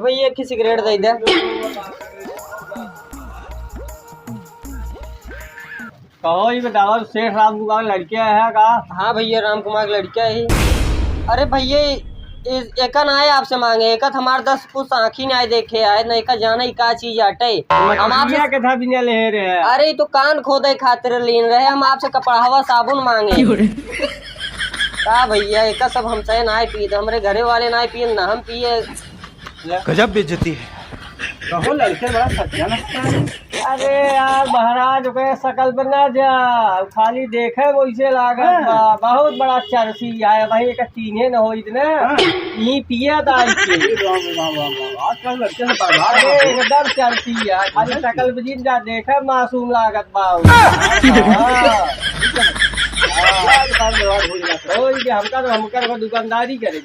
भैया एक की सिगरेट दे दे। कहो ये बताओ सेठ राम कुमार लड़किया है का? हाँ भैया राम कुमार की लड़किया ही। अरे भैया एक ना आए आपसे मांगे, एक हमारे 10 कुछ आँखी नहीं आए देखे आए न, एक जाना ही का चीज हटे हम आपसे के था बिना ले रहे हैं। अरे तो कान खोदे खातिर लीन रहे हम आपसे, कपड़ावा साबुन मांगे का भैया एक सब हमसे ना पिए, हमारे घरे वाले ना पिए ना हम पिए। गजब बेइज्जती है। कहो लड़के बड़ा सच्चा लगता है। अरे यार महाराज के शकल पर ना जा, खाली देखे वैसे लागत बा, बहुत बड़ा चरसी है भाई, एक तीने न हो इतने यही पिया था आजकल लड़के से बर्बाद। अरे एकदम चरसी है, खाली शकल पर जिन जा देखे मासूम लागत बा। हमका दुकानदारी करे।